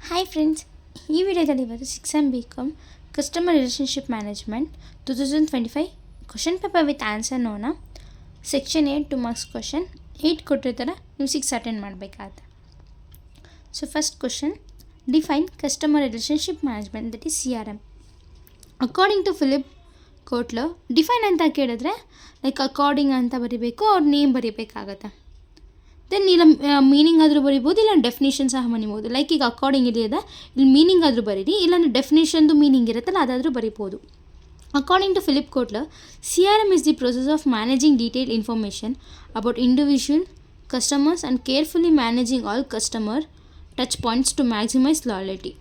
Hi friends, ಈ ವಿಡಿಯೋದಲ್ಲಿ ಇವತ್ತು 6M customer relationship management 2025 question paper with answer ನೋಡೋಣ. ಸೆಕ್ಷನ್ 8 2 ಮಾರ್ಕ್ಸ್ ಕ್ವಶನ್ 8 ಕೊಟ್ಟಿರ್ತಾರೆ, ನೀವು 6 ಅಟೆಂಡ್ ಮಾಡಬೇಕಾಗುತ್ತೆ. So first question, define customer relationship management that is CRM. According to Philip Kotler, define ಅಂತ ಕೇಳಿದ್ರೆ like according ಅಂತ ಬರೀಬೇಕು, ಅವ್ರ ನೇಮ್ ಬರೀಬೇಕಾಗತ್ತೆ. ದೆನ್ ಇಲ್ಲ ಮೀನಿಂಗ್ ಆದರೂ ಬರಿಬೋದು, ಇಲ್ಲ ಡೆಫಿನೇಷನ್ ಸಹ ಬರಿಬೋದು. ಲೈಕ್ ಈಗ ಅಕಾರ್ಡಿಂಗ್ ಇದೆ, ಇಲ್ಲಿ ಮೀನಿಂಗ್ ಆದರೂ ಬರೀರಿ, ಇಲ್ಲಾಂದರೆ ಡೆಫಿನೇಷನ್ದು ಮೀನಿಂಗ್ ಇರುತ್ತಲ್ಲ ಅದಾದರೂ ಬರಿಬೋದು. According to Philip Kotler, CRM is the process of managing detailed information about individual customers and carefully managing all customer touch points to maximize loyalty.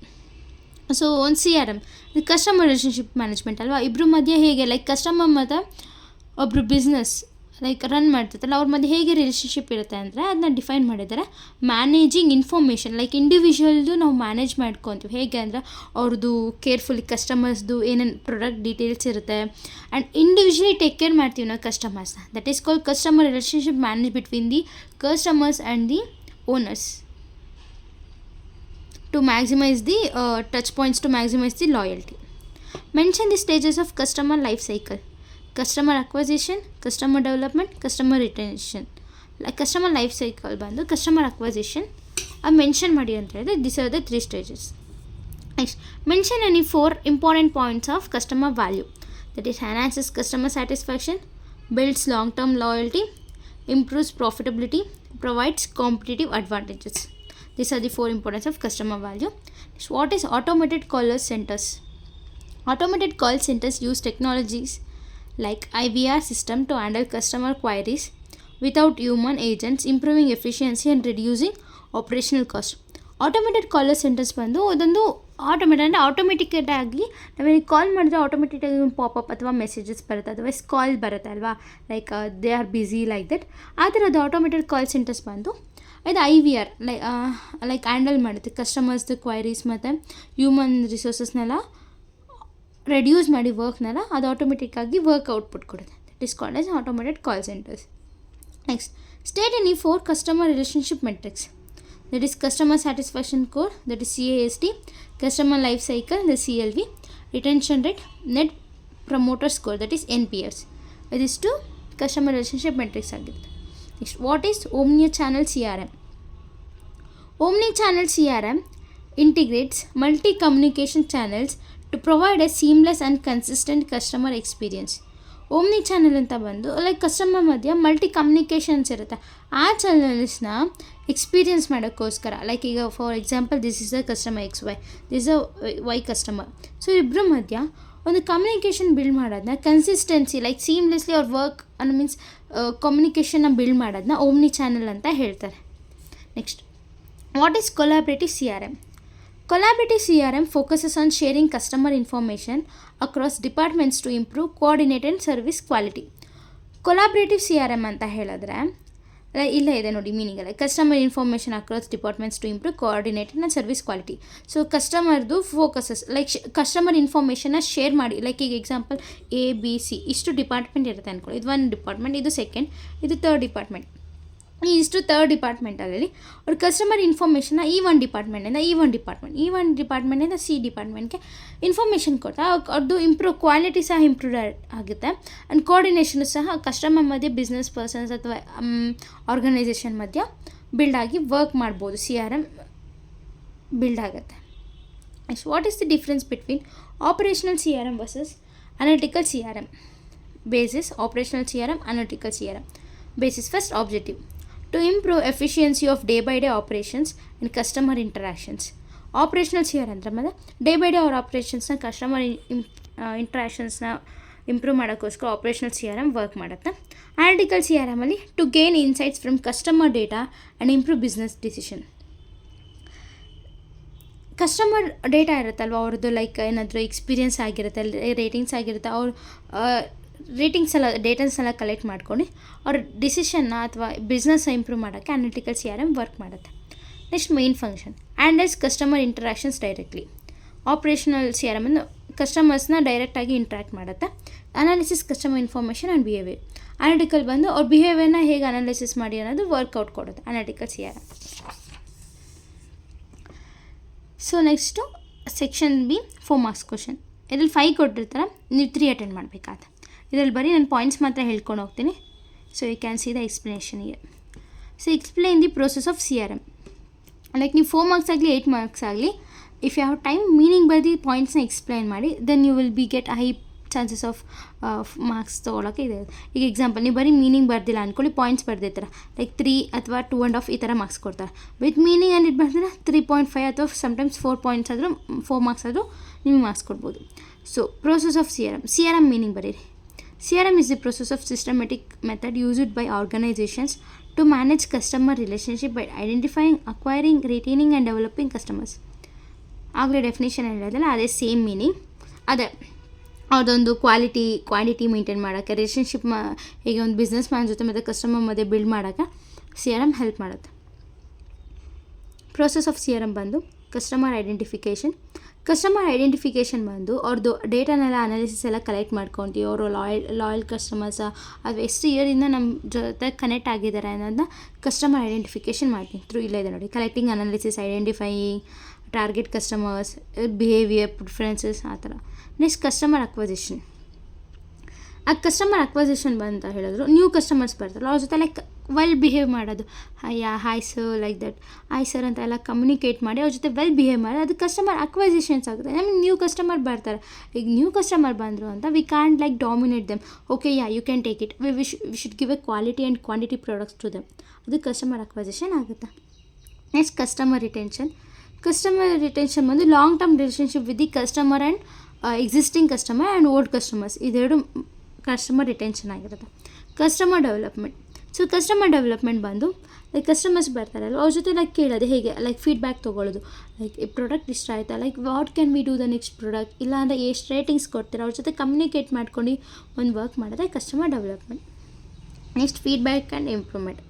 So ಒಂದು CRM ಇದು ಕಸ್ಟಮರ್ ರಿಲೇಷನ್ಶಿಪ್ ಮ್ಯಾನೇಜ್ಮೆಂಟ್ ಅಲ್ವಾ. ಇಬ್ಬರ ಮಧ್ಯೆ ಹೇಗೆ like customer ಮತ್ತು ಒಬ್ಬರು business like run ಮಾಡ್ತಿರ್ತಲ್ಲ ಅವ್ರ ಮಧ್ಯೆ ಹೇಗೆ ರಿಲೇಷನ್ಶಿಪ್ ಇರುತ್ತೆ ಅಂದರೆ ಅದನ್ನ ಡಿಫೈನ್ ಮಾಡಿದ್ದಾರೆ. ಮ್ಯಾನೇಜಿಂಗ್ ಇನ್ಫಾರ್ಮೇಷನ್ ಲೈಕ್ ಇಂಡಿವಿಜುವಲ್ದು ನಾವು ಮ್ಯಾನೇಜ್ ಮಾಡ್ಕೊತೀವಿ. ಹೇಗೆ ಅಂದರೆ ಅವ್ರದ್ದು ಕೇರ್ಫುಲಿ ಕಸ್ಟಮರ್ಸ್ದು ಏನೇನು ಪ್ರಾಡಕ್ಟ್ ಡೀಟೇಲ್ಸ್ ಇರುತ್ತೆ ಆ್ಯಂಡ್ ಇಂಡಿವಿಜುವಲಿ ಟೇಕ್ ಕೇರ್ ಮಾಡ್ತೀವಿ ನಾವು ಕಸ್ಟಮರ್ಸ್ನ. That is called customer relationship manage between the customers and the owners to maximize the touch points, to maximize the loyalty. Mention the stages of customer life cycle: customer acquisition, customer development, customer retention. Like customer life cycle ಬಂದು customer acquisition ಅದು mention ಮಾಡಿ ಅಂತ ಹೇಳಿದ್ರೆ this are the 3 stages. Next, mention any 4 important points of customer value, that is enhances customer satisfaction, builds long term loyalty, improves profitability, provides competitive advantages. These are the 4 importance of customer value. What is automated call centers? Automated call centers use technologies like IVR system to handle customer queries without human agents, improving efficiency and reducing operational cost. Automated caller centres ಬಂದು ಅದೊಂದು automatic ಆಗಿ ನಾವೇನು ಕಾಲ್ ಮಾಡಿದ್ರೆ ಆಟೋಮೆಟಿಕ್ಕಾಗಿ ಒಂದು popup ಅಥವಾ messages ಬರುತ್ತೆ, otherwise ಕಾಲ್ ಬರುತ್ತೆ ಅಲ್ವಾ, like they are busy like that. ಆ ಥರದ್ದು ಆಟೋಮೇಟೆಡ್ ಕಾಲ್ ಸೆಂಟರ್ಸ್ ಬಂದು ಇದು IVR ಲೈಕ್ ಹ್ಯಾಂಡಲ್ ಮಾಡುತ್ತೆ ಕಸ್ಟಮರ್ಸ್ದು ಕ್ವೈರೀಸ್ ಮತ್ತು ಹ್ಯೂಮನ್ ರಿಸೋರ್ಸಸ್ನೆಲ್ಲ ರೆಡ್ಯೂಸ್ ಮಾಡಿ ವರ್ಕ್ನೆಲ್ಲ ಅದು ಆಟೋಮೆಟಿಕ್ಕಾಗಿ ವರ್ಕ್ ಔಟ್ಪುಟ್ ಕೊಡುತ್ತೆ. That is called as automated call centres. Next, state any 4 customer relationship metrics. That is customer satisfaction score, that is CAST, customer life cycle, the CLV, retention rate, net promoter score, that is NPS. ಇದಿಷ್ಟು customer relationship metrics ಆಗಿರುತ್ತೆ. Next, what is omni-channel CRM? Omni-channel CRM integrates multi-communication channels to provide a seamless and consistent customer experience. Omni channel ಅಂತ ಬಂದು like customer ಮಧ್ಯೆ multi communications ಇರುತ್ತೆ. ಆ ಚಾನಲ್ಸ್ನ experience ಮಾಡೋಕ್ಕೋಸ್ಕರ like ಈಗ for example this is a customer XY, this a Y customer. So ಇಬ್ಬರ ಮಧ್ಯ ಒಂದು ಕಮ್ಯುನಿಕೇಷನ್ ಬಿಲ್ಡ್ ಮಾಡೋದನ್ನ ಕನ್ಸಿಸ್ಟೆನ್ಸಿ ಲೈಕ್ ಸೀಮ್ಲೆಸ್ಲಿ ಅವ್ರ ವರ್ಕ್ ಅನ್ನೋ ಮೀನ್ಸ್ ಕಮ್ಯುನಿಕೇಷನ್ನ ಬಿಲ್ಡ್ ಮಾಡೋದನ್ನ ಓಮ್ನಿ ಚಾನಲ್ ಅಂತ ಹೇಳ್ತಾರೆ. Next, what is collaborative CRM? Collaborative CRM focuses on sharing customer information across departments to improve coordinated service quality. Collaborative CRM ಅಂತ ಹೇಳಿದ್ರೆ ಇಲ್ಲೇ ಇದೆ ನೋಡಿ ಮೀನಿಂಗ್ ಅಲ್ಲ, customer information across departments to improve coordinated and service quality. So ಕಸ್ಟಮರ್ದು focuses like customer ಇನ್ಫಾರ್ಮೇಷನ್ನ share ಮಾಡಿ, like ಈಗ ಎಕ್ಸಾಂಪಲ್ ABC ಇಷ್ಟು ಡಿಪಾರ್ಟ್ಮೆಂಟ್ ಇರುತ್ತೆ ಅಂದ್ಕೊಳ್ಳಿ, ಇದು 1 ಡಿಪಾರ್ಟ್ಮೆಂಟ್, ಇದು 2nd, ಇದು 3rd ಡಿಪಾರ್ಟ್ಮೆಂಟ್. ಈ ಇಷ್ಟು 3rd ಡಿಪಾರ್ಟ್ಮೆಂಟಲ್ಲಿ ಅವ್ರ ಕಸ್ಟಮರ್ ಇನ್ಫಾರ್ಮೇಷನ್ನ ಈ ಒಂದು ಡಿಪಾರ್ಟ್ಮೆಂಟಿಂದ C ಡಿಪಾರ್ಟ್ಮೆಂಟ್ಗೆ ಇನ್ಫಾರ್ಮೇಷನ್ ಕೊಡ್ತಾ ಅವ್ರದ್ದು ಕ್ವಾಲಿಟಿ ಸಹ ಇಂಪ್ರೂವ್ ಆಗುತ್ತೆ ಆ್ಯಂಡ್ ಕೋಆರ್ಡಿನೇಷನ್ ಸಹ ಕಸ್ಟಮರ್ ಮಧ್ಯೆ ಬಿಸ್ನೆಸ್ ಪರ್ಸನ್ಸ್ ಅಥವಾ ಆರ್ಗನೈಸೇಷನ್ ಮಧ್ಯ ಬಿಲ್ಡ್ ಆಗಿ ವರ್ಕ್ ಮಾಡ್ಬೋದು. CRM ಬಿಲ್ಡ್ ಆಗುತ್ತೆ. Next, what is the difference between operational CRM versus analytical CRM? Basis operational CRM, analytical CRM. Basis, first objective: to improve efficiency of day-by-day operations and customer interactions. Operational CRM ಅಂದರೆ ಮತ್ತೆ day-by-day ಅವ್ರ ಆಪ್ರೇಷನ್ಸ್ನ customer ಇಂಟ್ರಾಕ್ಷನ್ಸ್ನ improve ಮಾಡೋಕ್ಕೋಸ್ಕರ operational CRM work ಮಾಡುತ್ತೆ. Analytical CRM ಅಲ್ಲಿ to gain insights from customer data and improve business decision. Customer data ಇರುತ್ತಲ್ವ ಅವ್ರದ್ದು, ಲೈಕ್ ಏನಾದರೂ ಎಕ್ಸ್ಪೀರಿಯನ್ಸ್ ಆಗಿರುತ್ತೆ, ರೇಟಿಂಗ್ಸ್ ಆಗಿರುತ್ತೆ, ಅವ್ರ ರೇಟಿಂಗ್ಸ್ ಎಲ್ಲ ಡೇಟಾಸ್ ಎಲ್ಲ ಕಲೆಕ್ಟ್ ಮಾಡ್ಕೊಂಡು ಅವ್ರ ಡಿಸಿಷನ್ನ ಅಥವಾ ಬಿಸ್ನೆಸ್ ಇಂಪ್ರೂವ್ ಮಾಡೋಕ್ಕೆ ಅನಾಲಿಟಿಕಲ್ CRM ವರ್ಕ್ ಮಾಡುತ್ತೆ. Next, main function handles customer interactions directly. Operational CRM ಅನ್ನು ಕಸ್ಟಮರ್ಸ್ನ ಡೈರೆಕ್ಟಾಗಿ ಇಂಟ್ರ್ಯಾಕ್ಟ್ ಮಾಡುತ್ತೆ. Analysis customer information and behaviour. Analytical ಬಂದು ಅವ್ರ ಬಿಹೇವಿಯರ್ನ ಹೇಗೆ ಅನಾಲಿಸಿಸ್ ಮಾಡಿ ಅನ್ನೋದು ವರ್ಕೌಟ್ ಕೊಡುತ್ತೆ analytical CRM. So next section B 4 marks question. ಇದರಲ್ಲಿ 5 ಕೊಟ್ಟಿರ್ತಾರೆ, ನೀವು 3 ಅಟೆಂಡ್ ಮಾಡಬೇಕಾದ. ಇದರಲ್ಲಿ ಬರೀ ನಾನು ಪಾಯಿಂಟ್ಸ್ ಮಾತ್ರ ಹೇಳ್ಕೊಂಡು ಹೋಗ್ತೀನಿ. So you can see the explanation here. So explain the process of CRM. Like ನೀವು 4 ಮಾರ್ಕ್ಸ್ ಆಗಲಿ 8 ಮಾರ್ಕ್ಸ್ ಆಗಲಿ, if you have time meaning ಬರ್ದು ಪಾಯಿಂಟ್ಸ್ನ ಎಕ್ಸ್ಪ್ಲೈನ್ ಮಾಡಿ, then you will be get high chances of marks ತೊಗೊಳಕ್ಕೆ ಇದೆ. ಈಗ example ನೀವು ಬರೀ ಮೀನಿಂಗ್ ಬರ್ದಿಲ್ಲ ಅಂದ್ಕೊಳ್ಳಿ, ಪಾಯಿಂಟ್ಸ್ ಬರ್ದಿರ್ತಾರೆ, ಲೈಕ್ 3 ಅಥವಾ 2.5 ಈ ಥರ ಮಾರ್ಕ್ಸ್ ಕೊಡ್ತಾರೆ. ವಿತ್ ಮೀನಿಂಗ್ ಆ್ಯಂಡ್ ಇದು ಬರ್ದಿರ 3.5 ಅಥವಾ ಸಮ್ಟೈಮ್ಸ್ 4 ಪಾಯಿಂಟ್ಸ್ ಆದರೂ 4 ಮಾರ್ಕ್ಸ್ ಆದರೂ ನಿಮಗೆ ಮಾರ್ಕ್ಸ್ ಕೊಡ್ಬೋದು. So process of CRM meaning ಬರೀರಿ. CRM is the process of systematic method used by organizations to manage customer relationship by identifying, acquiring, retaining and developing customers. ಆಗಲೇ definition ಹೇಳೋದಲ್ಲ, ಅದೇ same meaning. ಅದೇ ಅದೊಂದು quantity maintain ಮಾಡೋಕ್ಕೆ, relationship ಈಗ ಒಂದು business man ಜೊತೆ ಮತ್ತು ಕಸ್ಟಮರ್ ಮಧ್ಯೆ ಬಿಲ್ಡ್ ಮಾಡೋಕ್ಕೆ CRM ಹೆಲ್ಪ್ ಮಾಡುತ್ತೆ. ಪ್ರೋಸೆಸ್ ಆಫ್ CRM ಬಂದು ಕಸ್ಟಮರ್ ಐಡೆಂಟಿಫಿಕೇಷನ್ ಬಂದು ಅವ್ರದ್ದು ಡೇಟಾನೆಲ್ಲ ಅನಾಲಿಸಿಸ್ ಎಲ್ಲ ಕಲೆಕ್ಟ್ ಮಾಡ್ಕೊತೀವಿ. ಅವರು ಲಾಯಲ್ ಕಸ್ಟಮರ್ಸ ಅಥವಾ ಎಷ್ಟು ಇಯರಿಂದ ನಮ್ಮ ಜೊತೆ ಕನೆಕ್ಟ್ ಆಗಿದ್ದಾರೆ ಅನ್ನೋದನ್ನ ಕಸ್ಟಮರ್ ಐಡೆಂಟಿಫಿಕೇಷನ್ ಮಾಡ್ತೀನಿ ಥ್ರೂ. ಇಲ್ಲ ಇದೆ ನೋಡಿ, collecting analysis, identifying target customers, behaviour, preferences, ಆ ಥರ. Next customer acquisition. ಆ ಕಸ್ಟಮರ್ ಅಕ್ವಸಿಷನ್ ಬಂತ ಹೇಳಿದ್ರು, ನ್ಯೂ ಕಸ್ಟಮರ್ಸ್ ಬರ್ತಾರಲ್ಲ ಅವ್ರ ಜೊತೆ ಲೈಕ್ ವೆಲ್ ಬಿಹೇವ್ ಮಾಡೋದು, hi sir like that, hi sir ಅಂತ ಎಲ್ಲ ಕಮ್ಯುನಿಕೇಟ್ ಮಾಡಿ ಅವ್ರ ಜೊತೆ ವೆಲ್ ಬಿಹೇವ್ ಮಾಡೋದು, ಅದು ಕಸ್ಟಮರ್ ಅಕ್ವಸಿಷನ್ಸ್ ಆಗುತ್ತೆ. ನಮಗೆ ನ್ಯೂ ಕಸ್ಟಮರ್ ಬರ್ತಾರೆ, ಈಗ ನ್ಯೂ ಕಸ್ಟಮರ್ ಬಂದರು ಅಂತ we can't like dominate them. Okay you can take it, we should give a quality and quantity products to them. ಅದು ಕಸ್ಟಮರ್ ಅಕ್ವಸಿಷನ್ ಆಗುತ್ತೆ. ನೆಕ್ಸ್ಟ್ ಕಸ್ಟಮರ್ ರಿಟೆನ್ಷನ್ ಬಂದು long term relationship with the customer and existing customer and old customers, ಇದೆರಡು customer retention ಆಗಿರುತ್ತೆ. Customer development ಬಂದು like customers ಬರ್ತಾರಲ್ಲ ಅವ್ರ ಜೊತೆ like ಕೇಳೋದು, ಹೇಗೆ ಲೈಕ್ ಫೀಡ್ಬ್ಯಾಕ್ ತೊಗೊಳ್ಳೋದು, ಲೈಕ್ ಈ ಪ್ರಾಡಕ್ಟ್ ಇಷ್ಟ ಆಯಿತಾ, like what can we do the next product, ಇಲ್ಲ ಅಂದರೆ ಎಷ್ಟು ರೇಟಿಂಗ್ಸ್ ಕೊಡ್ತೀರಾ, ಅವ್ರ ಜೊತೆ ಕಮ್ಯುನಿಕೇಟ್ ಮಾಡ್ಕೊಂಡು ಒಂದು ವರ್ಕ್ ಮಾಡೋದೇ customer development. Next feedback and improvement,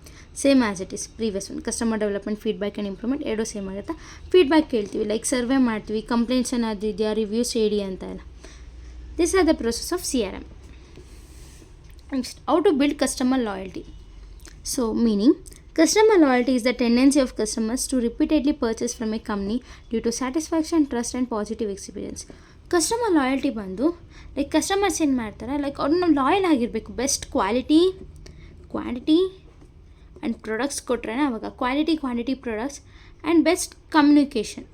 same as it is previous one. Customer development, feedback and improvement ಎರಡೂ ಸೇಮ್ ಆಗುತ್ತೆ. ಫೀಡ್ಬ್ಯಾಕ್ ಕೇಳ್ತೀವಿ, ಲೈಕ್ ಸರ್ವೆ ಮಾಡ್ತೀವಿ, ಕಂಪ್ಲೇಂಟ್ಸ್ ಏನಾದರೂ ಇದೆಯಾ, ರಿವ್ಯೂಸ್ ಹೇಳಿ ಅಂತ ಎಲ್ಲ. This are the process of CRM. Next how to build customer loyalty. So meaning, customer loyalty is the tendency of customers to repeatedly purchase from a company due to satisfaction, trust and positive experience. Customer loyalty ಬಂದು like customers ಏನು ಮಾಡ್ತಾರೆ, like ಅವ್ರು ನಾವು loyal ಆಗಿರಬೇಕು. Best quantity and products ಕೊಟ್ಟರೆ ಅವಾಗ quantity products and best communication,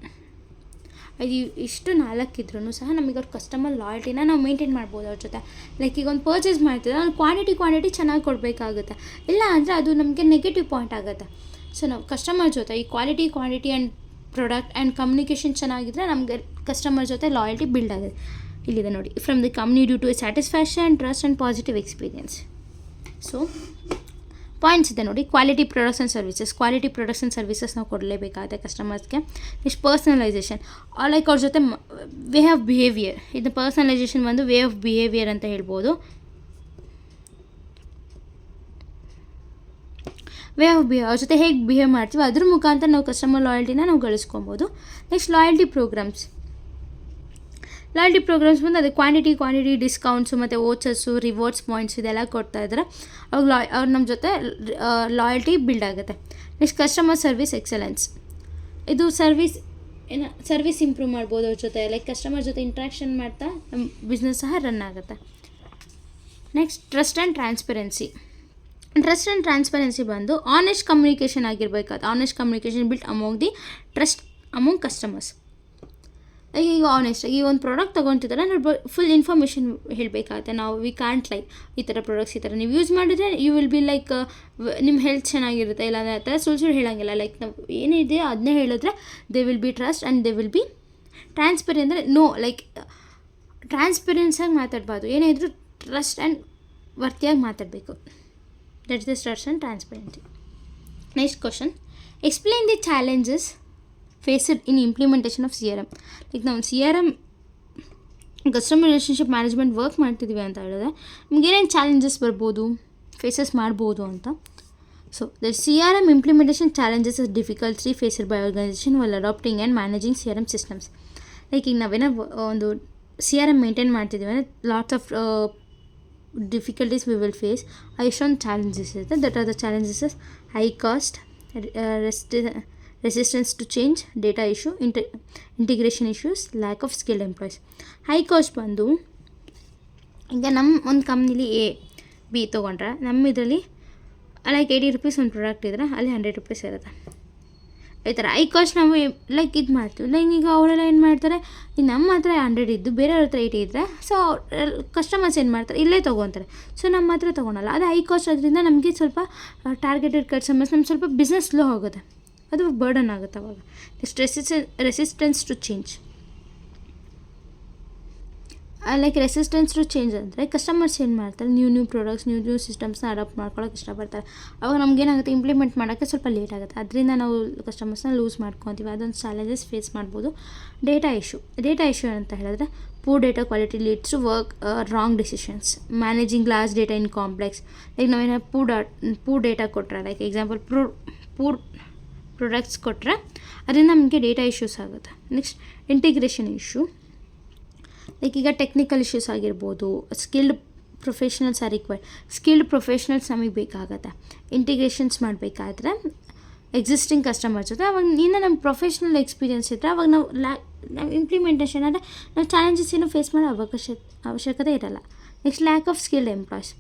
ಇದು ಇಷ್ಟು 4 ಇದ್ರೂ ಸಹ ನಮಗೆ ಅವ್ರ ಕಸ್ಟಮರ್ ಲಾಯಲ್ಟಿನ ನಾವು ಮೇಂಟೈನ್ ಮಾಡ್ಬೋದು ಅವ್ರ ಜೊತೆ. ಲೈಕ್ ಈಗ ಒಂದು ಪರ್ಚೇಸ್ ಮಾಡ್ತಿದ್ರೆ ನಾವು ಕ್ವಾಂಟಿಟಿ ಚೆನ್ನಾಗಿ ಕೊಡಬೇಕಾಗುತ್ತೆ, ಇಲ್ಲ ಅಂದರೆ ಅದು ನಮಗೆ ನೆಗೆಟಿವ್ ಪಾಯಿಂಟ್ ಆಗುತ್ತೆ. ಸೊ ನಾವು ಕಸ್ಟಮರ್ ಜೊತೆ ಈ quality and product and communication ಚೆನ್ನಾಗಿದ್ದರೆ ನಮಗೆ ಕಸ್ಟಮರ್ ಜೊತೆ ಲಾಯಲ್ಟಿ ಬಿಲ್ಡ್ ಆಗುತ್ತೆ. ಇಲ್ಲಿದೆ ನೋಡಿ, from the company due to satisfaction, trust and positive experience. So points ಇದೆ ನೋಡಿ, ಕ್ವಾಲಿಟಿ ಪ್ರಾಡಕ್ಟ್ಸ್ ಆ್ಯಂಡ್ ಸರ್ವಿಸಸ್ ನಾವು ಕೊಡಲೇಬೇಕಾಗುತ್ತೆ ಕಸ್ಟಮರ್ಸ್ಗೆ. ನೆಕ್ಸ್ಟ್ ಪರ್ಸನಲೈಸೇಷನ್, ಲೈಕ್ ಅವ್ರ ಜೊತೆ ವೇ ಆಫ್ ಬಿಹೇವಿಯರ್, ಇದು ಪರ್ಸನಲೈಸೇಷನ್ ಬಂದು ವೇ ಆಫ್ ಬಿಹೇವಿಯರ್ ಅಂತ ಹೇಳ್ಬೋದು. ಅವ್ರ ಜೊತೆ ಹೇಗೆ ಬಿಹೇವ್ ಮಾಡ್ತೀವಿ ಅದ್ರ ಮುಖಾಂತರ ನಾವು ಕಸ್ಟಮರ್ ಲಾಯಲ್ಟಿನ ನಾವು ಗಳಿಸ್ಕೊಬೋದು. ನೆಕ್ಸ್ಟ್ ಲಾಯಲ್ಟಿ ಪ್ರೋಗ್ರಾಮ್ಸ್ ಬಂದು ಅದೇ ಕ್ವಾಂಟಿಟಿ ಡಿಸ್ಕೌಂಟ್ಸು ಮತ್ತು ವೋಚರ್ಸು, ರಿವಾರ್ಡ್ಸ್ ಪಾಯಿಂಟ್ಸ್ ಇದೆಲ್ಲ ಕೊಡ್ತಾಯಿದ್ರೆ ಅವ್ರು ನಮ್ಮ ಜೊತೆ ಲಾಯಲ್ಟಿ ಬಿಲ್ಡ್ ಆಗುತ್ತೆ. ನೆಕ್ಸ್ಟ್ ಕಸ್ಟಮರ್ ಸರ್ವಿಸ್ ಎಕ್ಸಲೆನ್ಸ್, ಇದು ಸರ್ವಿಸ್ ಇಂಪ್ರೂವ್ ಮಾಡ್ಬೋದು ಅವ್ರ ಜೊತೆ, ಲೈಕ್ ಕಸ್ಟಮರ್ ಜೊತೆ ಇಂಟ್ರ್ಯಾಕ್ಷನ್ ಮಾಡ್ತಾ ನಮ್ಮ ಬಿಸ್ನೆಸ್ ಸಹ ರನ್ ಆಗುತ್ತೆ. ನೆಕ್ಸ್ಟ್ ಟ್ರಸ್ಟ್ ಆ್ಯಂಡ್ ಟ್ರಾನ್ಸ್ಪರೆನ್ಸಿ ಬಂದು ಆನೆಸ್ಟ್ ಕಮ್ಯುನಿಕೇಷನ್ ಆಗಿರಬೇಕಾದ, honest communication built trust among customers. ಈಗ ಆನೆಸ್ಟಾಗಿ ಈ ಒಂದು ಪ್ರಾಡಕ್ಟ್ ತೊಗೊತಿದ್ದಾರೆ ನಾವು ಫುಲ್ ಇನ್ಫಾರ್ಮೇಷನ್ ಹೇಳಬೇಕಾಗುತ್ತೆ. ನಾವು ವಿ ಕ್ಯಾಂಟ್ ಲೈಕ್ ಈ ಥರ ಪ್ರಾಡಕ್ಟ್ಸ್ ಈ ಥರ ನೀವು ಯೂಸ್ ಮಾಡಿದ್ರೆ ಯು ವಿಲ್ ಬಿ ಲೈಕ್ ನಿಮ್ಮ ಹೆಲ್ತ್ ಚೆನ್ನಾಗಿರುತ್ತೆ, ಇಲ್ಲ ಅಂದರೆ ಆ ಥರ ಸುಳ್ಳು ಹೇಳೋಂಗಿಲ್ಲ. ಲೈಕ್ ನಾವು ಏನಿದೆ ಅದನ್ನೇ ಹೇಳಿದ್ರೆ they will be trust and they will be transparency. ಅಂದರೆ ಲೈಕ್ ಟ್ರಾನ್ಸ್ಪರೆನ್ಸಾಗಿ ಮಾತಾಡಬಾರ್ದು, ಏನೇ ಇದ್ದರೂ ಟ್ರಸ್ಟ್ ಆ್ಯಂಡ್ ವರ್ತಿಯಾಗಿ ಮಾತಾಡಬೇಕು. That is the trust and transparency. Next question, explain the challenges faced in implementation of CRM. Like ನಾವು CRM customer relationship management work ಮಾಡ್ತಿದ್ದೀವಿ ಅಂತ ಹೇಳಿದ್ರೆ ನಮ್ಗೆ ಏನೇನು ಚಾಲೆಂಜಸ್ ಫೇಸಸ್ ಮಾಡ್ಬೋದು ಅಂತ. So the CRM implementation challenges is difficultly faced by organisation while adapting and managing CRM systems. Like ಈಗ ನಾವೇನೋ ಒಂದು CRM ಮೇಂಟೈನ್ ಮಾಡ್ತಿದ್ದೀವಿ ಅಂದರೆ lots of difficulties we will face. ಎಷ್ಟೊಂದು ಚಾಲೆಂಜಸ್ ಇರುತ್ತೆ. That are the challenges high cost, resistance to change, data issue, integration issues, lack of skilled employees. High cost ಬಂದು ಈಗ ನಮ್ಮ ಒಂದು ಕಂಪ್ನಿಲಿ ಎ ಬಿ ತೊಗೊಂಡ್ರೆ ನಮ್ಮ ಇದರಲ್ಲಿ ಲೈಕ್ 80 ರೂಪೀಸ್ ಒಂದು ಪ್ರಾಡಕ್ಟ್ ಇದ್ರೆ ಅಲ್ಲಿ 100 ರೂಪೀಸ್ ಇರುತ್ತೆ. ಈ ಥರ ಹೈ ಕಾಸ್ಟ್ ನಾವು ಲೈಕ್ ಇದು ಮಾಡ್ತೀವಿ. ಲೈಕ್ ಈಗ ಅವರೆಲ್ಲ ಏನು ಮಾಡ್ತಾರೆ, ಈಗ ನಮ್ಮ ಹತ್ರ 100 ಇದ್ದು ಬೇರೆಯವ್ರ ಹತ್ರ 80 ಇದ್ದರೆ ಸೊ ಕಸ್ಟಮರ್ಸ್ ಏನು ಮಾಡ್ತಾರೆ, ಇಲ್ಲೇ ತೊಗೊತಾರೆ. ಸೊ ನಮ್ಮ ಹತ್ರ ತೊಗೊಳಲ್ಲ. ಅದು ಹೈ ಕಾಸ್ಟ್ ಅದರಿಂದ ನಮಗೆ ಸ್ವಲ್ಪ ಟಾರ್ಗೆಟೆಡ್ ಕಸ್ಟಮರ್ಸ್ ನಮ್ಗೆ ಸ್ವಲ್ಪ ಬಿಸ್ನೆಸ್ ಸ್ಲೋ ಆಗುತ್ತೆ, ಅದು ಬರ್ಡನ್ ಆಗುತ್ತೆ ಅವಾಗ. Next resistance to change. Like resistance to change ಅಂದರೆ ಕಸ್ಟಮರ್ಸ್ ಏನು ಮಾಡ್ತಾರೆ, ನ್ಯೂ ಪ್ರಾಡಕ್ಟ್ಸ್ ನ್ಯೂ ಸಿಸ್ಟಮ್ಸ್ನ ಅಡಾಪ್ಟ್ ಮಾಡ್ಕೊಳ್ಳೋಕೆ ಇಷ್ಟಪಡ್ತಾರೆ. ಅವಾಗ ನಮಗೇನಾಗುತ್ತೆ, ಇಂಪ್ಲಿಮೆಂಟ್ ಮಾಡೋಕ್ಕೆ ಸ್ವಲ್ಪ ಲೇಟ್ ಆಗುತ್ತೆ. ಅದರಿಂದ ನಾವು ಕಸ್ಟಮರ್ಸ್ನ ಲೂಸ್ ಮಾಡ್ಕೊತೀವಿ. ಅದೊಂದು ಚಾಲೆಂಜಸ್ ಫೇಸ್ ಮಾಡ್ಬೋದು. ಡೇಟಾ ಇಶ್ಯೂ ಅಂತ ಹೇಳಿದ್ರೆ poor data quality leads to work wrong decisions. Managing large data in complex. Like ನಾವೇನೋ ಪೂರ್ ಡೇಟಾ ಕೊಟ್ಟರೆ, ಲೈಕ್ ಎಕ್ಸಾಂಪಲ್ ಪೂರ್ ಪ್ರಾಡಕ್ಟ್ಸ್ ಕೊಟ್ಟರೆ ಅದರಿಂದ ನಮಗೆ ಡೇಟಾ ಇಶ್ಯೂಸ್ ಆಗುತ್ತೆ. Next integration issue. ಲೈಕ್ ಈಗ ಟೆಕ್ನಿಕಲ್ ಇಶ್ಯೂಸ್ ಆಗಿರ್ಬೋದು, ಸ್ಕಿಲ್ಡ್ ಪ್ರೊಫೆಷ್ನಲ್ಸ್ ನಮಗೆ ಬೇಕಾಗುತ್ತೆ. ಇಂಟಿಗ್ರೇಷನ್ಸ್ ಮಾಡಬೇಕಾದ್ರೆ ಎಕ್ಸಿಸ್ಟಿಂಗ್ ಕಸ್ಟಮರ್ ಜೊತೆ ಅವಾಗ ಇನ್ನು ನಮ್ಮ ಪ್ರೊಫೆಷ್ನಲ್ ಎಕ್ಸ್ಪೀರಿಯನ್ಸ್ ಇದ್ದರೆ ಅವಾಗ ನಾವು ಇಂಪ್ಲಿಮೆಂಟೇಷನ್ ಅಂದರೆ ನಾವು ಚಾಲೆಂಜಸ್ ಏನೂ ಫೇಸ್ ಮಾಡೋ ಅವಶ್ಯಕತೆ ಇರೋಲ್ಲ. Next lac of skilled employees.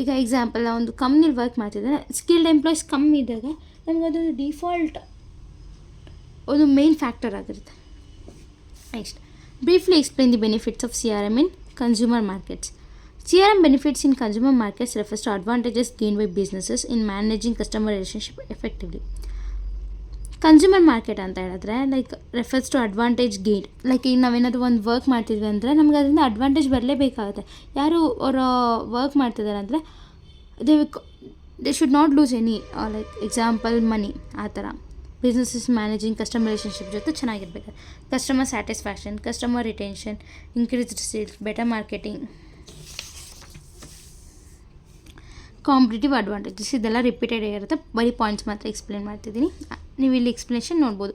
ಈಗ ಎಕ್ಸಾಂಪಲ್ ನಾವು ಒಂದು ಕಂಪ್ನಿಲಿ ವರ್ಕ್ ಮಾಡ್ತಿದ್ದರೆ ಸ್ಕಿಲ್ಡ್ ಎಂಪ್ಲಾಯ್ಸ್ ಕಮ್ಮಿ ಇದ್ದಾಗ ನಮ್ಗೆ ಅದು ಡಿಫಾಲ್ಟ್ ಒಂದು ಮೇನ್ ಫ್ಯಾಕ್ಟರ್ ಆಗಿರುತ್ತೆ. Next briefly explain the benefits of CRM in consumer markets. CRM benefits in consumer markets refers to advantages gained by businesses in managing customer relationship effectively. Consumer market ಅಂತ ಹೇಳಿದ್ರೆ like refers to advantage gain. Like ಈಗ ನಾವೇನಾದರೂ ಒಂದು work ಮಾಡ್ತಿದ್ವಿ ಅಂದರೆ ನಮ್ಗೆ ಅದರಿಂದ advantage ಬರಲೇಬೇಕಾಗುತ್ತೆ. ಯಾರು ಅವರು ವರ್ಕ್ ಮಾಡ್ತಿದ್ದಾರೆ ಅಂದರೆ they should not lose any, like example money, ಆ ಥರ. ಬಿಸ್ನೆಸಸ್ ಮ್ಯಾನೇಜಿಂಗ್ ಕಸ್ಟಮರ್ ರಿಲೇಷನ್ಶಿಪ್ ಜೊತೆ ಚೆನ್ನಾಗಿರ್ಬೇಕು. Customer satisfaction, customer retention, increased sales, better marketing, competitive advantages. ಇದೆಲ್ಲ ರಿಪೀಟೆಡ್ ಆಗಿರುತ್ತೆ, ಬರೀ ಪಾಯಿಂಟ್ಸ್ ಮಾತ್ರ ಎಕ್ಸ್ಪ್ಲೇನ್ ಮಾಡ್ತಿದ್ದೀನಿ. ನೀವು ಇಲ್ಲಿ ಎಕ್ಸ್ಪ್ಲೇಷನ್ ನೋಡ್ಬೋದು.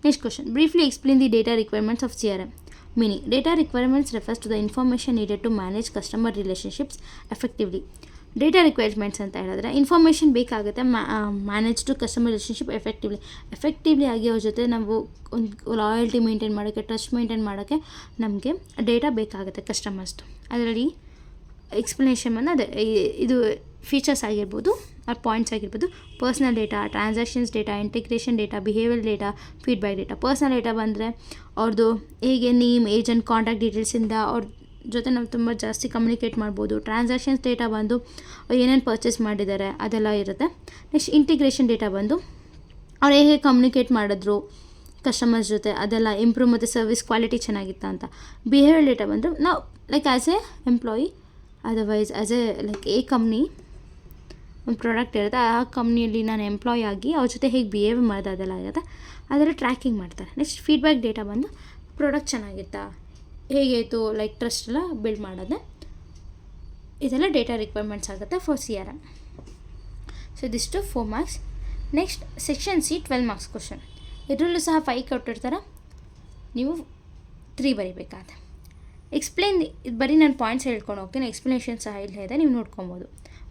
Next question, briefly explain the data requirements of CRM. Meaning. Data requirements refers to the information needed to manage customer relationships effectively. Data requirements ಅಂತ ಹೇಳಿದ್ರೆ ಇನ್ಫಾರ್ಮೇಷನ್ ಬೇಕಾಗುತ್ತೆ manage to customer relationship effectively ಆಗಿ ಅವ್ರ ಜೊತೆ ನಾವು ಒಂದು loyalty maintain ಮಾಡೋಕ್ಕೆ, trust maintain ಮಾಡೋಕ್ಕೆ ನಮಗೆ ಡೇಟಾ ಬೇಕಾಗುತ್ತೆ ಕಸ್ಟಮರ್ಸ್ದು. ಅದರಲ್ಲಿ ಎಕ್ಸ್ಪ್ಲನೇಷನ್ ಬಂದು ಅದೇ ಇದು ಫೀಚರ್ಸ್ ಆಗಿರ್ಬೋದು, ಆ ಪಾಯಿಂಟ್ಸ್ ಆಗಿರ್ಬೋದು. Personal data, transactions data, integration data, behaviour data, feedback data. Personal data ಬಂದರೆ ಅವ್ರದ್ದು ಹೇಗೆ ನೇಮ್, ಏಜ್ ಆ್ಯಂಡ್ ಕಾಂಟ್ಯಾಕ್ಟ್ ಡೀಟೇಲ್ಸಿಂದ ಅವ್ರ ಜೊತೆ ನಾವು ತುಂಬ ಜಾಸ್ತಿ ಕಮ್ಯುನಿಕೇಟ್ ಮಾಡ್ಬೋದು. ಟ್ರಾನ್ಸಾಕ್ಷನ್ಸ್ ಡೇಟಾ ಬಂದು ಏನೇನು ಪರ್ಚೇಸ್ ಮಾಡಿದ್ದಾರೆ ಅದೆಲ್ಲ ಇರುತ್ತೆ. ನೆಕ್ಸ್ಟ್ ಇಂಟಿಗ್ರೇಷನ್ ಡೇಟಾ ಬಂದು ಅವ್ರು ಹೇಗೆ ಕಮ್ಯುನಿಕೇಟ್ ಮಾಡಿದ್ರು ಕಸ್ಟಮರ್ಸ್ ಜೊತೆ, ಅದೆಲ್ಲ ಇಂಪ್ರೂವ್ ಮತ್ತು ಸರ್ವಿಸ್ ಕ್ವಾಲಿಟಿ ಚೆನ್ನಾಗಿತ್ತ ಅಂತ. ಬಿಹೇವಿಯರ್ ಡೇಟಾ ಬಂದು ನಾವು like as A employee, otherwise as A like company ಒಂದು ಪ್ರಾಡಕ್ಟ್ ಇರುತ್ತೆ, ಆ ಕಂಪ್ನಿಯಲ್ಲಿ ನಾನು ಎಂಪ್ಲಾಯ್ ಆಗಿ ಅವ್ರ ಜೊತೆ ಹೇಗೆ ಬಿಹೇವ್ ಮಾಡಿದೆ ಅದೆಲ್ಲ ಆಗುತ್ತೆ, ಅದೆಲ್ಲ ಟ್ರ್ಯಾಕಿಂಗ್ ಮಾಡ್ತಾರೆ. ನೆಕ್ಸ್ಟ್ ಫೀಡ್ಬ್ಯಾಕ್ ಡೇಟಾ ಬಂದು ಪ್ರಾಡಕ್ಟ್ ಚೆನ್ನಾಗಿತ್ತಾ, ಹೇಗಾಯಿತು, ಲೈಕ್ ಟ್ರಸ್ಟ್ ಎಲ್ಲ ಬಿಲ್ಡ್ ಮಾಡೋದೆ. ಇದೆಲ್ಲ ಡೇಟಾ ರಿಕ್ವೈರ್ಮೆಂಟ್ಸ್ ಆಗುತ್ತೆ ಫಾರ್ CRM. ಸೊ ಇದಿಷ್ಟು 4 marks. Next section C 12 marks question. ಇದರಲ್ಲೂ ಸಹ 5 ಕೊಟ್ಟಿರ್ತಾರೆ, ನೀವು 3 ಬರೀಬೇಕಾಗುತ್ತೆ. ಎಕ್ಸ್ಪ್ಲೇನ್ ಇದು ಬರೀ ನಾನು ಪಾಯಿಂಟ್ಸ್ ಹೇಳ್ಕೊಂಡು ಹೋಗ್ತೀನಿ, ಎಕ್ಸ್ಪ್ಲನೇಷನ್ ಸಹ ಇಲ್ಲ ಇದೆ, ನೀವು ನೋಡ್ಕೊಬೋದು.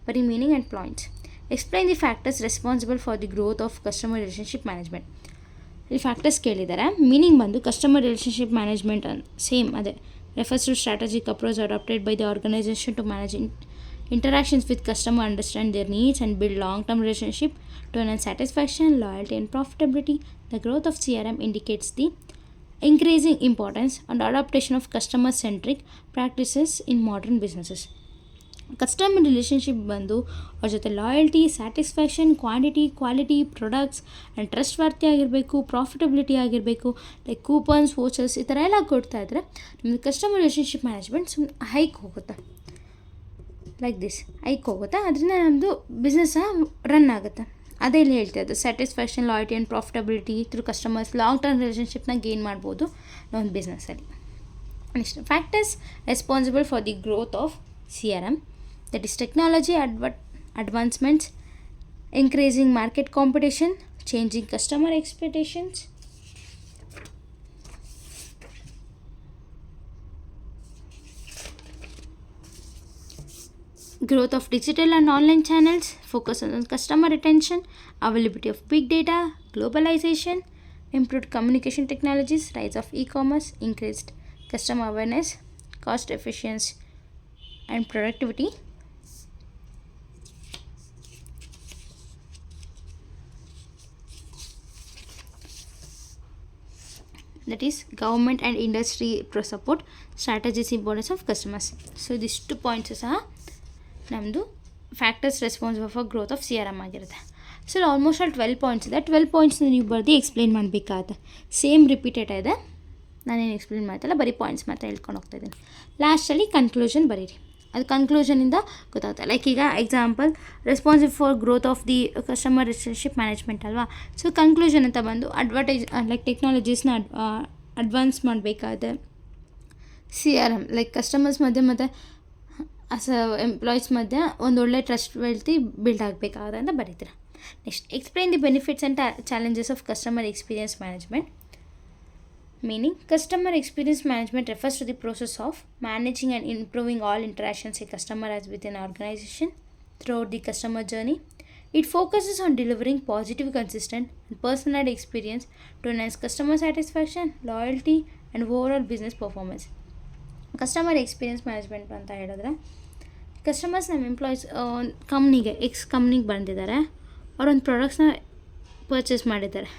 ಬರೀ meaning and points. Explain the factors responsible for the growth of customer relationship management. ಈ ಫ್ಯಾಕ್ಟರ್ಸ್ ಕೇಳಿದ್ದಾರೆ. ಮೀನಿಂಗ್ ಬಂದು ಕಸ್ಟಮರ್ ರಿಲೇಷನ್ಶಿಪ್ ಮ್ಯಾನೇಜ್ಮೆಂಟ್ ಸೇಮ್ ಅದೇ refers to strategic approach adopted by the organization to manage interactions with customer, understand their needs and build long-term relationship to enhance satisfaction, loyalty and profitability. The growth of CRM indicates the increasing importance and adaptation of customer-centric practices in modern businesses. Customer relationship ಬಂದು ಅವ್ರ ಜೊತೆ loyalty, satisfaction, quality, products and trustworthy ಆಗಿರಬೇಕು, profitability ಆಗಿರಬೇಕು. Like coupons, vouchers ಈ ಥರ ಎಲ್ಲ ಕೊಡ್ತಾಯಿದ್ರೆ ನಿಮ್ಮದು customer relationship management hike ಹೋಗುತ್ತೆ. ಲೈಕ್ ದಿಸ್ ಹೈಕ್ ಹೋಗುತ್ತೆ, ಅದರಿಂದ ನಮ್ಮದು ಬಿಸ್ನೆಸ್ ರನ್ ಆಗುತ್ತೆ. ಅದೇ ಇಲ್ಲಿ ಹೇಳ್ತಾ ಇದ್ದು satisfaction, loyalty and profitability through customers long term ರಿಲೇಷನ್ಶಿಪ್ನ ಗೇನ್ ಮಾಡ್ಬೋದು ಒಂದು ಬಿಸ್ನೆಸ್ಸಲ್ಲಿ. Next factors responsible for the growth of CRM. That is technology advancements, increasing market competition, changing customer expectations, Growth of digital and online channels, focus on customer retention, availability of big data, globalization, improved communication technologies, rise of e-commerce, increased customer awareness, cost efficiency and productivity. That is government and industry support strategies importance of customers. So these 2 points ಸಹ ನಮ್ಮದು factors responsible for growth of CRM ಆಗಿರುತ್ತೆ. So almost all 12 points ಇದೆ. 12 ಪಾಯಿಂಟ್ಸ್ನ ನೀವು ಬರ್ದು explain ಮಾಡಬೇಕಾಗತ್ತೆ. Same repeated ಇದೆ, ನಾನೇನು explain ಮಾಡ್ತಾಯಿಲ್ಲ, ಬರೀ ಪಾಯಿಂಟ್ಸ್ ಮಾತ್ರ ಹೇಳ್ಕೊಂಡು ಹೋಗ್ತಾಯಿದ್ದೀನಿ. ಲಾಸ್ಟಲ್ಲಿ ಕನ್ಕ್ಲೂಷನ್ ಬರೀರಿ, ಅದು ಕನ್ಕ್ಲೂಷನಿಂದ ಗೊತ್ತಾಗುತ್ತೆ. ಲೈಕ್ ಈಗ example responsible for growth of the customer relationship management ಅಲ್ವಾ. ಸೊ ಕನ್ಕ್ಲೂಷನ್ ಅಂತ ಬಂದು ಅಡ್ವರ್ಟೈಸ್ ಲೈಕ್ ಟೆಕ್ನಾಲಜೀಸ್ನ ಅಡ್ವಾನ್ಸ್ ಮಾಡಬೇಕಾದ್ರೆ CRM ಲೈಕ್ ಕಸ್ಟಮರ್ಸ್ ಮಧ್ಯೆ ಮತ್ತು ಎಂಪ್ಲಾಯೀಸ್ ಮಧ್ಯೆ ಒಂದೊಳ್ಳೆ ಟ್ರಸ್ಟ್ಬಿಲಿಟಿ ಬಿಲ್ಡ್ ಆಗಬೇಕಾಗುತ್ತೆ ಅಂತ ಬರೀತೀರ. Next explain the benefits and challenges of customer experience management. Meaning, customer experience management refers to the process of managing and improving all interactions a customer has with an organization throughout the customer journey. It focuses on delivering positive, consistent, and personalized experience to enhance customer satisfaction, loyalty, and overall business performance. Customer experience management ಅಂತ ಹೇಳಿದ್ರೆ, customers ನಮ್ಮ employees ಕಂಪ್ನಿಗೆ ಕಂಪ್ನಿಗೆ ಬಂದಿದ್ದಾರೆ, ಅವರೊಂದು ಪ್ರಾಡಕ್ಟ್ಸ್ನ purchase ಮಾಡಿದ್ದಾರೆ.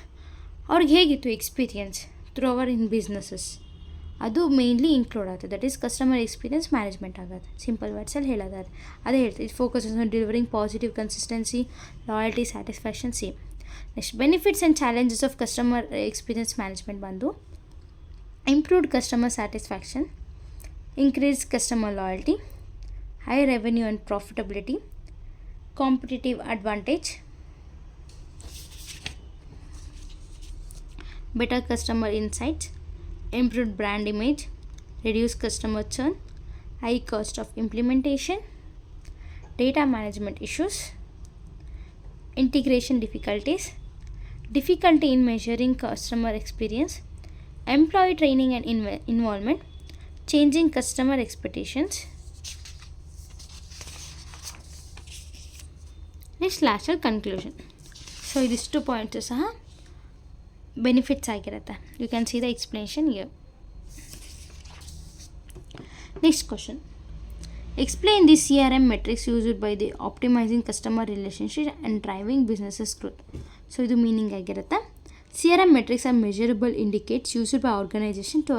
ಅವ್ರಿಗೆ ಹೇಗಿತ್ತು experience through our in businesses, ಅದು ಮೇನ್ಲಿ ಇನ್ಕ್ಲೂಡ್ ಆಗುತ್ತೆ. That is customer experience management ಆಗುತ್ತೆ. ಸಿಂಪಲ್ ವರ್ಡ್ಸಲ್ಲಿ ಹೇಳೋದಾದ್ರೆ ಅದೇ ಹೇಳ್ತೀವಿ. It focuses on delivering positive, consistency, loyalty, satisfaction same. Next benefits and challenges of customer experience management ಬಂದು improved customer satisfaction, increased customer loyalty, high revenue and profitability, competitive advantage, better customer insights, improved brand image, reduced customer churn, high cost of implementation, data management issues, integration difficulties, difficulty in measuring customer experience, employee training and involvement, changing customer expectations. Next ಲಾಸ್ಟಲ್ಲಿ conclusion. So ಇದಿಷ್ಟು points ಸಹ benefits ಆಗಿರುತ್ತೆ. You can see the explanation here. Next question, explain the CRM metrics used by the optimising customer relationship and driving businesses growth. So ಇದು meaning ಆಗಿರುತ್ತೆ. CRM metrics are measurable indicators used by organization to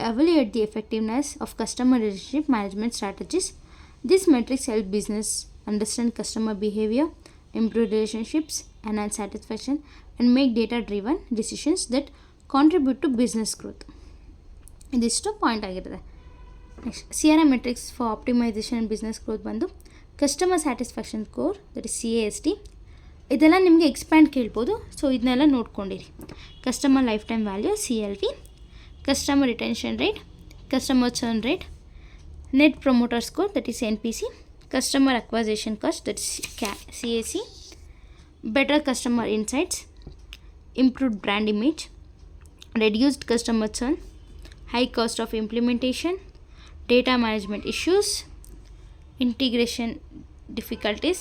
evaluate the effectiveness of customer relationship management strategies. These metrics help business understand customer behavior, improve relationships, enhance satisfaction, and make data-driven decisions that contribute to business growth. ಇದಿಷ್ಟು point ಆಗಿರುತ್ತೆ. Next CRM metrics for optimization and business growth ಬಂದು customer satisfaction score, that is CAST. ಇದೆಲ್ಲ ನಿಮಗೆ expand ಕೇಳ್ಬೋದು, ಸೊ ಇದನ್ನೆಲ್ಲ ನೋಡ್ಕೊಂಡಿರಿ. Customer life time value CLV, customer retention rate, customer churn rate, net promoter score, that is NPC, customer acquisition cost, that is CAC, better customer insights, improved brand image, reduced customer churn, high cost of implementation, data management issues, integration difficulties,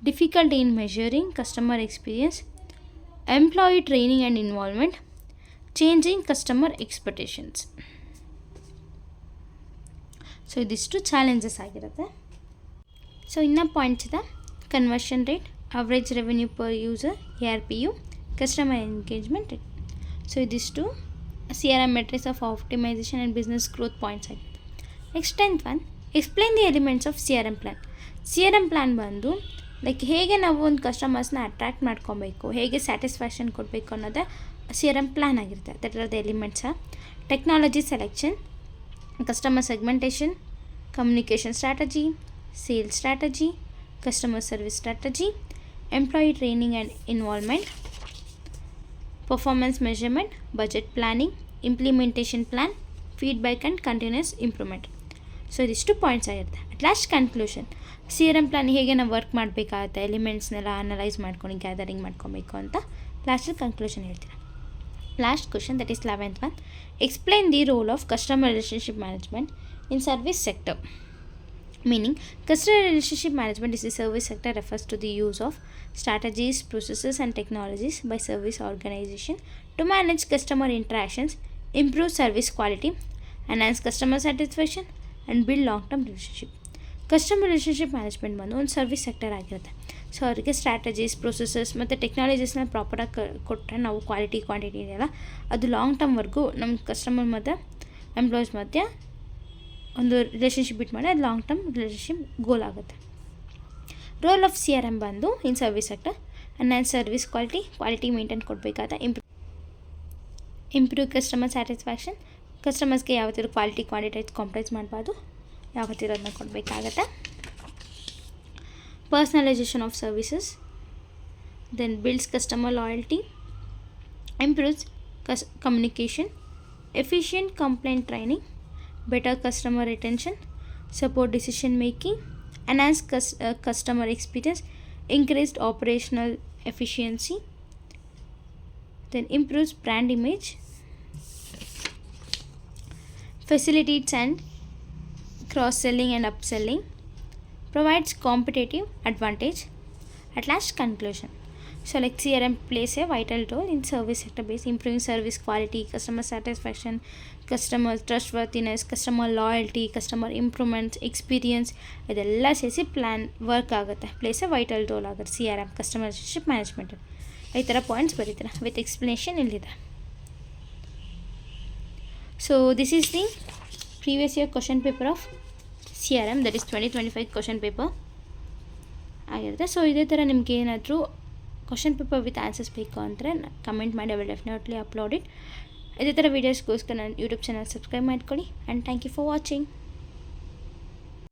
difficulty in measuring customer experience, employee training and involvement, changing customer expectations. So ಇದಿಷ್ಟು challenges ಆಗಿರುತ್ತೆ. So ಇನ್ನೂ points ಇದೆ. Conversion rate, average revenue per user, ARPU, customer engagement rate. So ಇದಿಷ್ಟು CRM metrics of optimisation and business growth points ಆಗಿದೆ. Next 10th one, explain the elements of CRM plan. CRM plan ಬಂದು like ಹೇಗೆ ನಾವು ಒಂದು ಕಸ್ಟಮರ್ಸ್ನ attract ಮಾಡ್ಕೊಬೇಕು, ಹೇಗೆ satisfaction ಕೊಡಬೇಕು ಅನ್ನೋದೇ CRM ಪ್ಲ್ಯಾನ್ ಆಗಿರುತ್ತೆ. That are the elements. Technology selection, customer segmentation, communication strategy, sales strategy, customer service strategy, employee training and involvement, performance measurement, budget planning, implementation plan, feedback and continuous improvement. So ಇದಿಷ್ಟು points ಆಗಿರುತ್ತೆ. At last conclusion, CRM plan ಹೇಗೆ ನಾವು work ಮಾಡಬೇಕಾಗುತ್ತೆ, ಎಲಿಮೆಂಟ್ಸ್ನೆಲ್ಲ analyse ಮಾಡ್ಕೊಂಡು gathering ಮಾಡ್ಕೊಬೇಕು ಅಂತ ಲಾಸ್ಟಲ್ಲಿ conclusion ಹೇಳ್ತೀನಿ. Last question, that is 11th one, explain the role of customer relationship management in service sector. Meaning, customer relationship management is the service sector refers to the use of strategies, processes, and technologies by service organization to manage customer interactions, improve service quality, enhance customer satisfaction, and build long-term relationship. Customer relationship management ಬಂದು ಒಂದು service sector ಆಗಿರುತ್ತೆ. So ಅವರಿಗೆ strategies, processes ಮತ್ತು ಟೆಕ್ನಾಲಜೀಸ್ನ ಪ್ರಾಪರಾಗಿ ಕೊಟ್ಟರೆ ನಾವು quality quantity ಇದೆಯಲ್ಲ ಅದು long ಟರ್ಮ್ವರೆಗೂ ನಮ್ಮ ಕಸ್ಟಮರ್ ಮತ್ತು ಎಂಪ್ಲಾಯೀಸ್ ಮಧ್ಯೆ ಒಂದು ರಿಲೇಷನ್ಶಿಪ್ ಬಿಟ್ ಮಾಡಿ ಅದು ಲಾಂಗ್ ಟರ್ಮ್ ರಿಲೇಷನ್ಶಿಪ್ ಗೋಲ್ ಆಗುತ್ತೆ. ರೋಲ್ ಆಫ್ CRM ಬಂದು in service sector enhance service quality maintain ಕೊಡಬೇಕಾದ ಇಂಪ್ರೂವ್ ಕಸ್ಟಮರ್ ಸ್ಯಾಟಿಸ್ಫ್ಯಾಕ್ಷನ್, ಕಸ್ಟಮರ್ಸ್ಗೆ ಯಾವತ್ತಿರೋ ಕ್ವಾಲಿಟಿ ಕ್ವಾಂಟಿಟಿ ಕಾಂಪ್ರಮೈಸ್ ಮಾಡಬಾರ್ದು, ಯಾವತ್ತಿರೋದನ್ನ ಕೊಡಬೇಕಾಗತ್ತೆ. Personalisation of services, then builds customer loyalty, improves communication, efficient complaint training, better customer retention, support decision making, enhance customer experience, increased operational efficiency, then improves brand image, facilitates and cross-selling and upselling, provides competitive advantage. At last, conclusion. So like CRM plays a vital role in service sector based improving service quality, customer satisfaction, customer trustworthiness, customer loyalty, customer improvements, experience ಇದೆಲ್ಲ ಸೇರಿಸಿ plan work ಆಗುತ್ತೆ, place A vital role ಆಗುತ್ತೆ CRM customer relationship management. ಈ ಥರ points ಬರೀತಾರೆ with explanation ಇಲ್ಲಿದೆ. So this is the previous year question paper of CRM, that is 2025 question paper ಆಗಿರುತ್ತೆ. So ಇದೇ ಥರ ನಿಮ್ಗೆ ಏನಾದರೂ ಕ್ವಶನ್ ಪೇಪರ್ ವಿತ್ ಆನ್ಸರ್ಸ್ ಬೇಕು ಅಂದರೆ ಕಮೆಂಟ್ ಮಾಡಿ, I will definitely upload it. ಇದೇ ಥರ ವೀಡಿಯೋಸ್ಗೋಸ್ಕರ ನನ್ನ ಯೂಟ್ಯೂಬ್ ಚಾನಲ್ ಸಬ್ಸ್ಕ್ರೈಬ್ ಮಾಡ್ಕೊಳ್ಳಿ. And thank you for watching.